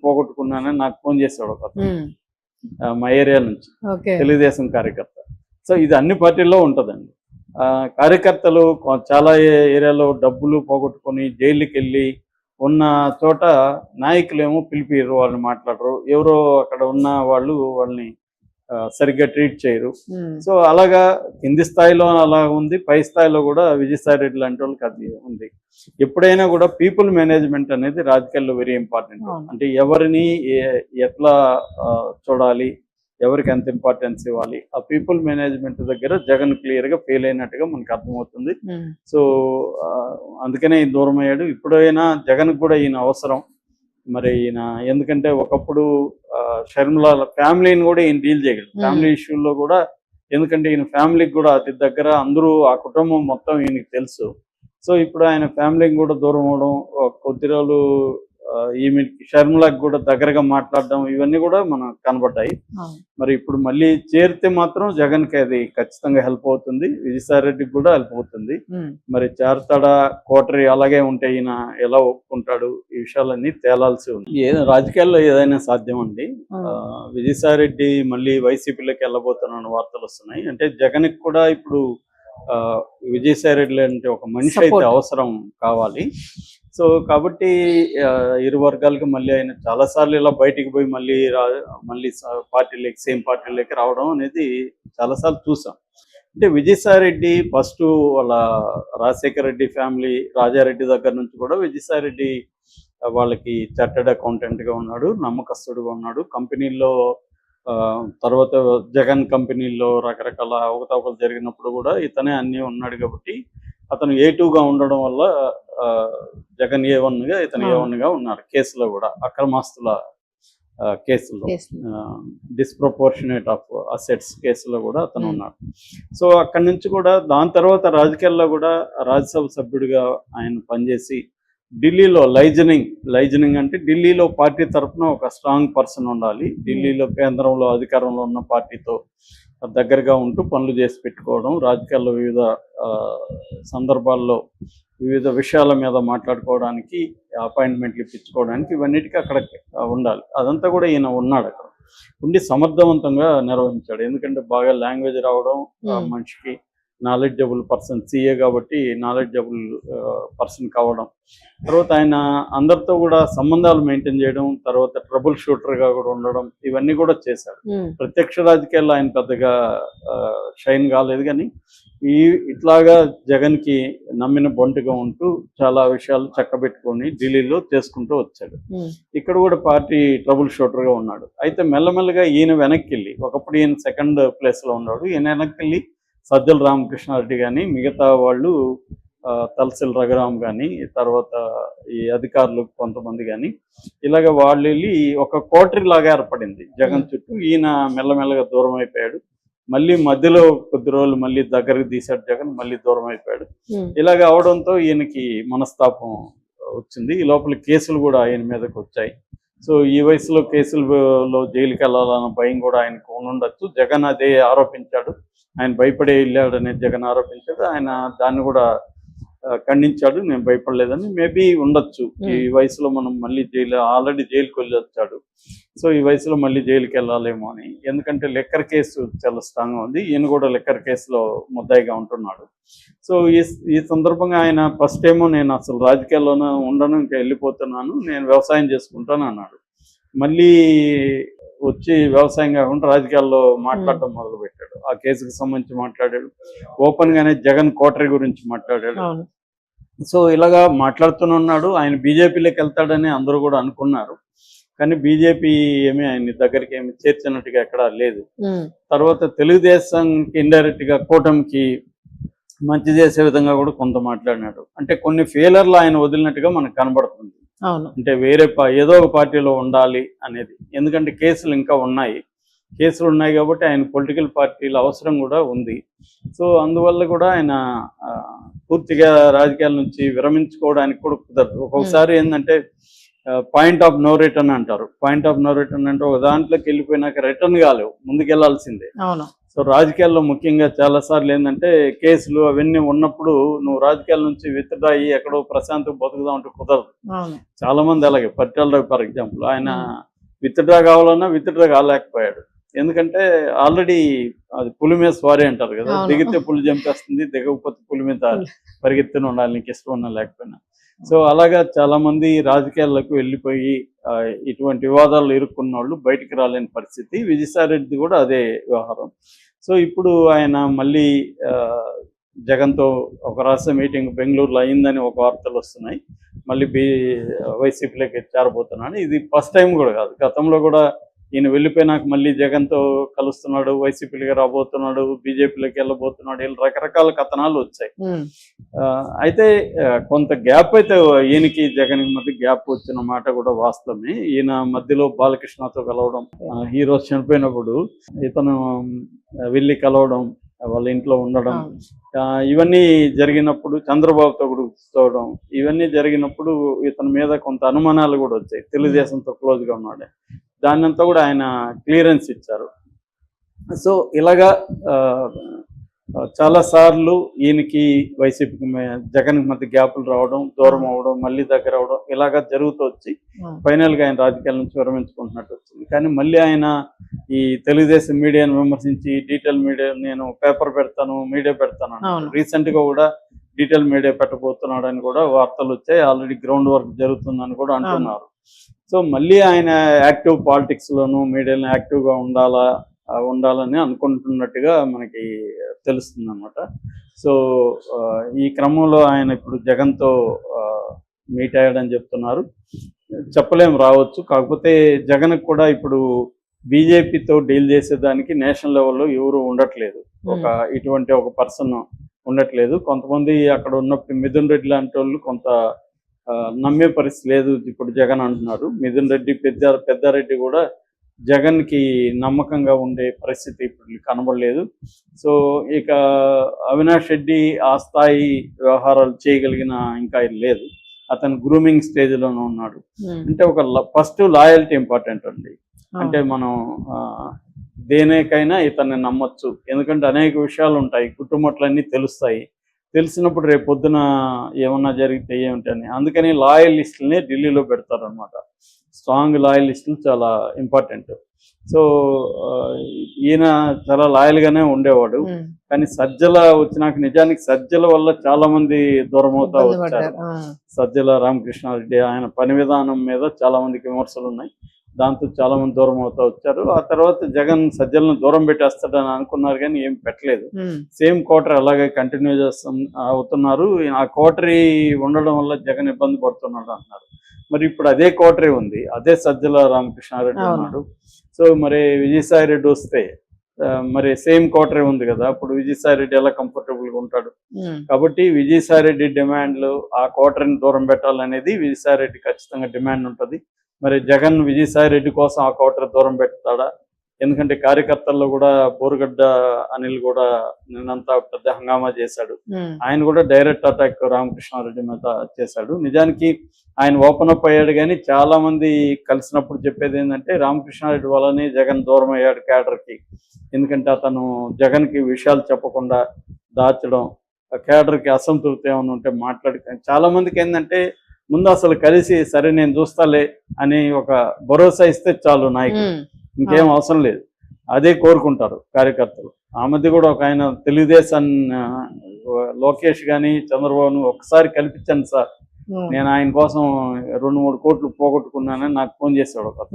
పోగొట్టుకున్నానని నాకు ఫోన్ చేశాడు ఒక మా ఏరియా నుంచి, తెలుగుదేశం కార్యకర్త. సో ఇది అన్ని పార్టీల్లో ఉంటుందండి. కార్యకర్తలు చాలా ఏరియాలో డబ్బులు పోగొట్టుకొని జైలుకి వెళ్ళి ఉన్న చోట నాయకులేమో పిలిపిరు, వాళ్ళని మాట్లాడరు, ఎవరో అక్కడ ఉన్న వాళ్ళని సరిగ్గా ట్రీట్ చేయరు. సో అలాగా కింది స్థాయిలో అలా ఉంది, పై స్థాయిలో కూడా విజయసాయి రెడ్డి లాంటి వాళ్ళకి అది ఉంది. ఎప్పుడైనా కూడా పీపుల్ మేనేజ్మెంట్ అనేది రాజకీయాల్లో వెరీ ఇంపార్టెంట్. అంటే ఎవరిని ఎట్లా చూడాలి, ఎవరికి ఎంత ఇంపార్టెన్స్ ఇవ్వాలి, ఆ పీపుల్ మేనేజ్మెంట్ దగ్గర జగన్ క్లియర్ గా ఫెయిల్ అయినట్టుగా మనకు అర్థమవుతుంది. సో అందుకనే ఈయన దూరం అయ్యాడు. ఇప్పుడైనా జగన్ కూడా ఈయన అవసరం. మరి ఈయన ఎందుకంటే ఒకప్పుడు షర్మిల ఫ్యామిలీని కూడా ఈయన డీల్ చేయగలడు, ఫ్యామిలీ ఇష్యూల్లో కూడా. ఎందుకంటే ఈయన ఫ్యామిలీకి కూడా అతి దగ్గర, అందరూ ఆ కుటుంబం మొత్తం ఈయనకి తెలుసు. సో ఇప్పుడు ఆయన ఫ్యామిలీకి కూడా దూరం అవడం, కొద్ది రోజులు ఈమె షర్మిలకు కూడా దగ్గరగా మాట్లాడడం, ఇవన్నీ కూడా మనకు కనబడ్డాయి. మరి ఇప్పుడు మళ్ళీ చేరితే మాత్రం జగన్కి అది ఖచ్చితంగా హెల్ప్ అవుతుంది, విజయసాయి రెడ్డికి కూడా హెల్ప్ అవుతుంది. మరి చేరతాడా, కోటరీ అలాగే ఉంటే ఈయన ఎలా ఒప్పుకుంటాడు, ఈ విషయాలన్నీ తేలాల్సి ఉంది. రాజకీయాల్లో ఏదైనా సాధ్యం అండి. విజయసాయి రెడ్డి మళ్ళీ వైసీపీలోకి వెళ్ళబోతున్నాను వార్తలు వస్తున్నాయి. అంటే జగన్కి కూడా ఇప్పుడు విజయసాయి రెడ్డి అంటే ఒక మనిషి అయితే అవసరం కావాలి. సో కాబట్టి ఇరు వర్గాలకి మళ్ళీ ఆయన చాలాసార్లు ఇలా బయటికి పోయి మళ్ళీ పార్టీలోకి, సేమ్ పార్టీలోకి రావడం అనేది చాలాసార్లు చూసాం. అంటే విజయసాయి రెడ్డి ఫస్ట్ వాళ్ళ రాజశేఖర రెడ్డి ఫ్యామిలీ, రాజారెడ్డి దగ్గర నుంచి కూడా విజయసాయి రెడ్డి వాళ్ళకి చార్టర్డ్ అకౌంటెంట్గా ఉన్నాడు, నమ్మకస్తుడుగా ఉన్నాడు. కంపెనీల్లో తర్వాత జగన్ కంపెనీల్లో రకరకాల అవకతవకలు జరిగినప్పుడు కూడా ఇతనే అన్నీ ఉన్నాడు. కాబట్టి అతను A2గా ఉండడం వల్ల జగన్ A1గా, ఇతను A1గా ఉన్నారు. కేసులో కూడా అక్రమాస్తుల కేసులో, డిస్ప్రపోర్షనేట్ ఆఫ్ అసెట్స్ కేసులో కూడా అతను ఉన్నాడు. సో అక్కడి నుంచి కూడా దాని తర్వాత రాజకీయాల్లో కూడా రాజ్యసభ సభ్యుడిగా ఆయన పనిచేసి ఢిల్లీలో లైజనింగ్ అంటే ఢిల్లీలో పార్టీ తరఫున ఒక స్ట్రాంగ్ పర్సన్ ఉండాలి, ఢిల్లీలో కేంద్రంలో అధికారంలో ఉన్న పార్టీతో దగ్గరగా ఉంటూ పనులు చేసి పెట్టుకోవడం, రాజకీయాల్లో వివిధ సందర్భాల్లో వివిధ విషయాల మీద మాట్లాడుకోవడానికి, అపాయింట్మెంట్లు ఇప్పించుకోవడానికి, ఇవన్నిటికీ అక్కడ ఉండాలి. అదంతా కూడా ఈయన ఉన్నాడు, అక్కడ ఉండి సమర్థవంతంగా నిర్వహించాడు. ఎందుకంటే బాగా లాంగ్వేజ్ రావడం, మనిషికి నాలెడ్జబుల్ పర్సన్, CA కాబట్టి నాలెడ్జబుల్ పర్సన్ కావడం, తర్వాత ఆయన అందరితో కూడా సంబంధాలు మెయింటైన్ చేయడం, తర్వాత ట్రబుల్ షూటర్గా కూడా ఉండడం, ఇవన్నీ కూడా చేశాడు. ప్రత్యక్ష రాజకీయాల్లో ఆయన పెద్దగా షైన్ కాలేదు, కానీ ఇట్లాగా జగన్కి నమ్మిన బొంటుగా ఉంటూ చాలా విషయాలు చక్కబెట్టుకొని ఢిల్లీలో చేసుకుంటూ వచ్చాడు. ఇక్కడ కూడా పార్టీ ట్రబుల్ షూటర్గా ఉన్నాడు. అయితే మెల్లమెల్లగా ఈయన వెనక్కి వెళ్ళి, ఒకప్పుడు ఈయన సెకండ్ ప్లేస్లో ఉన్నాడు, ఈయన వెనక్కి వెళ్ళి సజ్జల రామకృష్ణారెడ్డి కానీ, మిగతా వాళ్ళు తలసిల్ రఘురామ్ కానీ, తర్వాత ఈ అధికారులు కొంతమంది కానీ, ఇలాగ వాళ్ళు వెళ్ళి ఒక కోటరీ లాగా ఏర్పడింది జగన్ చుట్టూ. ఈయన మెల్లమెల్లగా దూరం అయిపోయాడు. మళ్ళీ మధ్యలో కొద్ది రోజులు మళ్ళీ దగ్గరకు తీశాడు జగన్, మళ్ళీ దూరం అయిపోయాడు. ఇలాగ అవడంతో ఈయనకి మనస్తాపం వచ్చింది. ఈ లోపల కేసులు కూడా ఆయన మీదకి వచ్చాయి. సో ఈ వయసులో కేసులలో జైలుకి వెళ్ళాలన్న భయం కూడా ఆయనకు ఉండొచ్చు. జగన్ అదే ఆరోపించాడు, ఆయన భయపడే వెళ్ళాడని జగన్ ఆరోపించాడు. ఆయన దాన్ని కూడా ఖండించాడు, నేను భయపడలేదని. మేబీ ఉండొచ్చు, ఈ వయసులో మనం మళ్ళీ ఆల్రెడీ జైలుకి వెళ్ళి వచ్చాడు, సో ఈ వయసులో మళ్ళీ జైలుకి వెళ్ళాలేమో అని. ఎందుకంటే లిక్కర్ కేసు చాలా స్ట్రాంగ్గా ఉంది, ఈయన కూడా లిక్కర్ కేసులో ముద్దాయిగా ఉంటున్నాడు. సో ఈ సందర్భంగా ఆయన ఫస్ట్ ఏమో నేను అసలు రాజకీయాల్లోనే ఉండను, ఇంకా వెళ్ళిపోతున్నాను, నేను వ్యవసాయం చేసుకుంటాను అన్నాడు. మళ్ళీ వచ్చి వ్యవసాయం కాకుండా రాజకీయాల్లో మాట్లాడటం మొదలుపెట్టాడు. ఆ కేసుకు సంబంధించి మాట్లాడాడు, ఓపెన్ గానే జగన్ కోటరీ గురించి మాట్లాడాడు. సో ఇలాగా మాట్లాడుతూనే ఉన్నాడు. ఆయన బీజేపీలోకి వెళ్తాడని అందరూ కూడా అనుకున్నారు, కానీ బీజేపీ ఏమీ ఆయన దగ్గరికి ఏమి చేర్చినట్టుగా ఎక్కడా లేదు. తర్వాత తెలుగుదేశానికి ఇండైరెక్ట్ గా కూటమికి మంచి చేసే విధంగా కూడా కొంత మాట్లాడినాడు. అంటే కొన్ని ఫెయిలర్లు ఆయన వదిలినట్టుగా మనకు కనబడుతుంది. అంటే వేరే ఏదో ఒక పార్టీలో ఉండాలి అనేది. ఎందుకంటే కేసులు ఇంకా ఉన్నాయి, కేసులు ఉన్నాయి కాబట్టి ఆయన పొలిటికల్ పార్టీల అవసరం కూడా ఉంది. సో అందువల్ల కూడా ఆయన పూర్తిగా రాజకీయాల నుంచి విరమించుకోవడానికి కూడా కుదరదు. ఒక్కొక్కసారి ఏంటంటే పాయింట్ ఆఫ్ నో రిటర్న్ అంటారు. పాయింట్ ఆఫ్ నో రిటర్న్ అంటే ఒక దాంట్లోకి వెళ్ళిపోయినాక రిటర్న్ కాలేవు, ముందుకెళ్లాల్సిందే. సో రాజకీయాల్లో ముఖ్యంగా చాలా సార్లు ఏంటంటే కేసులు అవన్నీ ఉన్నప్పుడు నువ్వు రాజకీయాల నుంచి విత్డ్రా అయ్యి ఎక్కడో ప్రశాంతంగా బతుకుదాం అంటే కుదరదు. చాలా మంది అలాగే పరిటాల రవి ఫర్ ఎగ్జాంపుల్, ఆయన విత్డ్రా కావాలన్నా విత్డ్రా కాలేకపోయాడు. ఎందుకంటే ఆల్రెడీ అది పులి మీద స్వారీ అంటారు కదా, దిగితే పులి చంపేస్తుంది, దిగకపోతే పులి మీద పరిగెత్తుని ఉండాలి నీకు ఇష్టం ఉన్నా లేకపోయినా. సో అలాగా చాలా మంది రాజకీయాలకు వెళ్ళిపోయి ఇటువంటి వివాదాలు ఇరుక్కున్న వాళ్ళు బయటికి రాలేని పరిస్థితి. విజయసాయిరెడ్డి కూడా అదే వ్యవహారం. సో ఇప్పుడు ఆయన మళ్ళీ జగన్తో ఒక రహస్య మీటింగ్ బెంగళూరులో అయిందని ఒక వార్తలు వస్తున్నాయి. మళ్ళీ వైసీపీలోకి చేరబోతున్నాడు. ఇది ఫస్ట్ టైం కూడా కాదు, గతంలో కూడా ఈయన వెళ్ళిపోయినాక మళ్ళీ జగన్తో కలుస్తున్నాడు, వైసీపీలోకి రాబోతున్నాడు, బీజేపీలోకి వెళ్ళబోతున్నాడు, ఇలా రకరకాల కథనాలు వచ్చాయి. అయితే కొంత గ్యాప్ అయితే ఈయనకి జగన్కి మధ్య గ్యాప్ వచ్చిన మాట కూడా వాస్తవమే. ఈయన మధ్యలో బాలకృష్ణతో కలవడం, హీరో చనిపోయినప్పుడు ఇతను వెళ్ళి కలవడం, వాళ్ళ ఇంట్లో ఉండడం, ఇవన్నీ జరిగినప్పుడు చంద్రబాబుతో కూడా కూర్చోవడం, ఇవన్నీ జరిగినప్పుడు ఇతని మీద కొంత అనుమానాలు కూడా వచ్చాయి. తెలుగుదేశంతో క్లోజ్గా ఉన్నాడు, దాన్నంతా కూడా ఆయన క్లియరెన్స్ ఇచ్చారు. సో ఇలాగా చాలా సార్లు ఈయనకి వైసీపీకి జగన్కి మధ్య గ్యాపులు రావడం, దూరం అవ్వడం, మళ్ళీ దగ్గర అవడం, ఇలాగా జరుగుతూ వచ్చి ఫైనల్గా ఆయన రాజకీయాల నుంచి విరమించుకుంటున్నట్టు వచ్చింది. కానీ మళ్ళీ ఆయన ఈ తెలుగుదేశం మీడియాను విమర్శించి డీటెయిల్ మీడియా నేను పేపర్ పెడతాను, మీడియా పెడతాను, రీసెంట్గా కూడా డీటెయిల్ మీడియా పెట్టబోతున్నాడు అని కూడా వార్తలు వచ్చాయి. ఆల్రెడీ గ్రౌండ్ వర్క్ జరుగుతుందని కూడా అంటున్నారు. సో మళ్ళీ ఆయన యాక్టివ్ పాలిటిక్స్లోను మీడియాలో యాక్టివ్గా ఉండాలని అనుకుంటున్నట్టుగా మనకి తెలుస్తుంది అన్నమాట. సో ఈ క్రమంలో ఆయన ఇప్పుడు జగన్తో మీట్ అయ్యాడని చెప్తున్నారు. చెప్పలేం, రావచ్చు. కాకపోతే జగన్కి కూడా ఇప్పుడు బీజేపీతో డీల్ చేసేదానికి నేషనల్ లెవెల్లో ఎవరు ఉండట్లేదు, ఇటువంటి ఒక పర్సన్ ఉండట్లేదు. కొంతమంది అక్కడ ఉన్నప్పుడు మిథున్ రెడ్డి లాంటి వాళ్ళు కొంత నమ్మే పరిస్థితి లేదు ఇప్పుడు జగన్ అంటున్నారు. మిథున్ రెడ్డి, పెద్దారెడ్డి కూడా జగన్కి నమ్మకంగా ఉండే పరిస్థితి ఇప్పుడు కనబడలేదు. సో ఇక అవినాష్ రెడ్డి ఆ స్థాయి వ్యవహారాలు చేయగలిగిన ఇంకా లేదు, అతను గ్రూమింగ్ స్టేజ్లోనే ఉన్నాడు. అంటే ఒక ఫస్ట్ లాయల్టీ ఇంపార్టెంట్ అండి. అంటే మనం దేనికైనా ఇతన్ని నమ్మొచ్చు, ఎందుకంటే అనేక విషయాలు ఉంటాయి, కుటుంబాలన్నీ తెలుస్తాయి. తెలిసినప్పుడు రేపు పొద్దున ఏమన్నా జరిగితే ఏమిటని, అందుకని లాయలిస్టులనే ఢిల్లీలో పెడతారనమాట. స్ట్రాంగ్ లాయలిస్టులు చాలా ఇంపార్టెంట్. సో ఈయన చాలా లాయల్గానే ఉండేవాడు. కానీ సజ్జల వచ్చినాక నిజానికి సజ్జల వల్ల చాలా మంది దూరం అవుతా వచ్చారు. సజ్జల రామకృష్ణారెడ్డి ఆయన పని విధానం మీద చాలా మందికి విమర్శలు ఉన్నాయి, దాంతో చాలా మంది దూరం అవుతా వచ్చారు. ఆ తర్వాత జగన్ సజ్జలను దూరం పెట్టేస్తాడని అనుకున్నారు, కానీ ఏం పెట్టలేదు. సేమ్ కోటరీ అలాగే కంటిన్యూ అవుతున్నారు. ఆ కోటరీ ఉండడం వల్ల జగన్ ఇబ్బంది పడుతున్నాడు అంటున్నారు. మరి ఇప్పుడు అదే కోటరీ ఉంది, అదే సజ్జల రామకృష్ణారెడ్డి ఉన్నాడు. సో మరి విజయసాయిరెడ్డి వస్తే మరి సేమ్ కోటరీ ఉంది కదా, అప్పుడు విజయసాయిరెడ్డి ఎలా కంఫర్టబుల్గా ఉంటాడు? కాబట్టి విజయసాయిరెడ్డి డిమాండ్లు ఆ కోటరీని దూరం పెట్టాలనేది విజయసాయిరెడ్డి ఖచ్చితంగా డిమాండ్ ఉంటుంది. మరి జగన్ విజయసాయిరెడ్డి కోసం ఆ కోటరీ దూరం పెడతాడా? ఎందుకంటే కార్యకర్తల్లో కూడా బోరుగడ్డ అనిల్ కూడా నిన్నంతా పెద్ద హంగామా చేశాడు. ఆయన కూడా డైరెక్ట్ అటాక్ రామకృష్ణారెడ్డి మీద చేశాడు. నిజానికి ఆయన ఓపెన్ అప్ అయ్యాడు, కానీ చాలా మంది కలిసినప్పుడు చెప్పేది ఏంటంటే రామకృష్ణారెడ్డి వల్లనే జగన్ దూరం అయ్యాడు కేడర్కి. ఎందుకంటే అతను జగన్కి విషయాలు చెప్పకుండా దాచడం, కేడర్కి అసంతృప్తి ఏమైనా ఉంటే చాలా మందికి ఏంటంటే ముందు అసలు కలిసి సరే నేను చూస్తాలే అని ఒక భరోసా ఇస్తే చాలు నాయకుడు, ఇంకేం అవసరం లేదు, అదే కోరుకుంటారు కార్యకర్తలు. ఆ మధ్య కూడా ఒక ఆయన తెలుగుదేశం లోకేష్ కానీ చంద్రబాబును ఒకసారి కల్పించండి సార్, నేను ఆయన కోసం 2-3 కోట్లు పోగొట్టుకున్నానని నాకు ఫోన్ చేశాడు ఒక